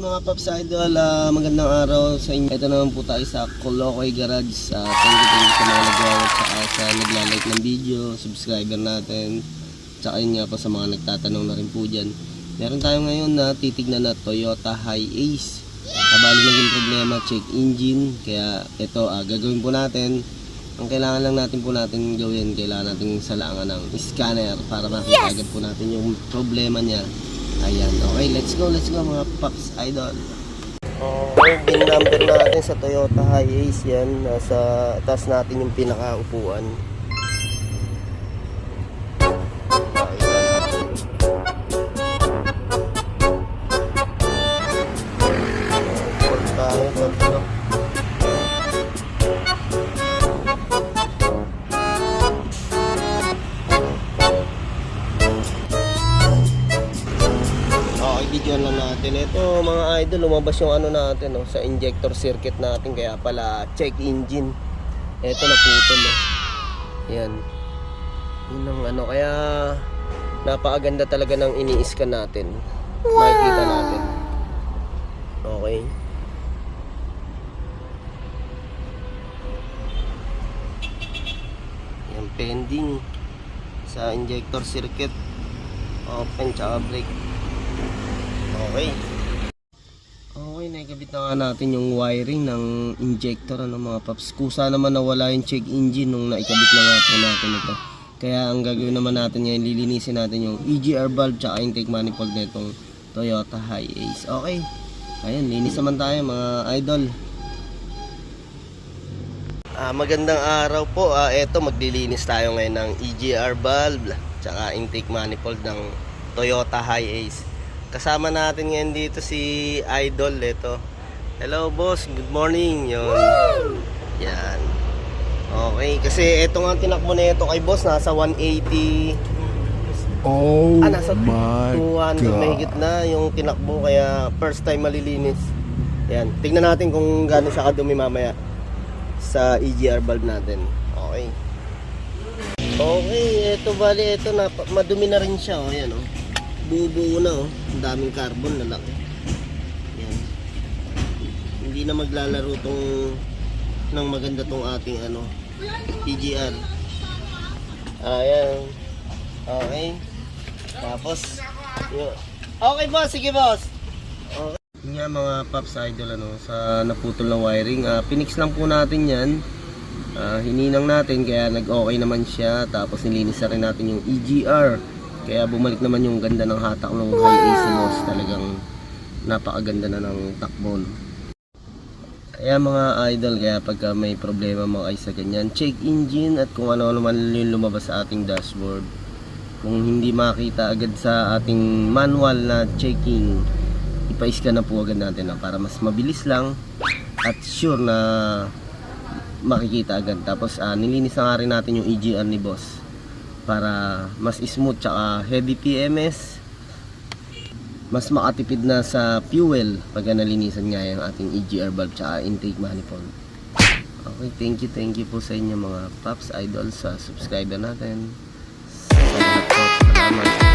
mga Paps Idol, magandang araw sa inyo. Ito naman po tayo sa Colocoy Garage. Thank you sa mga nag-watch sa nagla-like ng video, subscriber natin. Tsaka yun nga po sa mga nagtatanong na rin po dyan. Meron tayo ngayon na titignan na Toyota Hi-Ace. Bali naging problema, check engine. Kaya ito, gagawin po natin. Ang kailangan lang natin gawin, kailangan natin salangan ng scanner para makita agad po natin yung problema niya. Ayan, okay, let's go mga Paps Idol. Okay, bin number natin sa Toyota Hi-Ace yan. Nasa taas natin yung pinakaupuan. Video lang natin. Ito mga idol, lumabas yung ano natin sa injector circuit natin, kaya pala check engine. Ito naputol Yan. Yun ang kaya napakaganda talaga ng ini-scan natin. Makikita natin. Okay. Yan, pending sa injector circuit. Open tsaka brake. Okay. Okay, nakikabit na nga natin yung wiring ng injector mga Paps. Kusa naman nawala yung check engine nung naikabit na nga po natin ito. Kaya ang gagawin naman natin ngayon, lilinisin natin yung EGR valve tsaka intake manifold nitong Toyota Hi-Ace. Okay. Ayan, linis naman tayo mga idol. Magandang araw po. Eto, maglilinis tayo ngayon ng EGR valve tsaka intake manifold ng Toyota Hi-Ace. Kasama natin ngayon dito si Idol. Ito. Hello boss, good morning. Yun. Yan. Okay, kasi ito nga tinakbo na ito kay boss, nasa 180. Nasa 200 mahigit na yung tinakbo, kaya first time malilinis. Yan, tingnan natin kung gaano siya kadumi mamaya sa EGR valve natin. Okay. Okay, ito bali, ito na madumi na rin siya, yan buo-buo na ang daming carbon na laki. Yan. Hindi na maglalaro ng maganda tong ating EGR. Ayan. Okay. Tapos yun. Okay boss, sige boss. Okay. Yun nga mga Paps Idol sa naputol na wiring, pinix lang po natin yan. Hininang natin kaya nag-okay naman siya. Tapos nilinis na rin natin yung EGR. Kaya bumalik naman yung ganda ng hatak ng Hi-Ace boss. Talagang napakaganda na ng takbo. Kaya mga idol, kaya pagka may problema mga kayo sa ganyan, check engine at kung ano naman yung lumabas sa ating dashboard. Kung hindi makita agad sa ating manual na checking, ipa-scan na po agad natin para mas mabilis lang at sure na makikita agad. Tapos nilinis na nga rin natin yung EGR ni boss para mas smooth tsaka heavy PMS, mas makatipid na sa fuel pag nalinisan nga yung ating EGR valve tsaka intake manifold. Okay, thank you po sa inyo mga Paps Idol, sa subscriber natin. Salamat po. Salamat.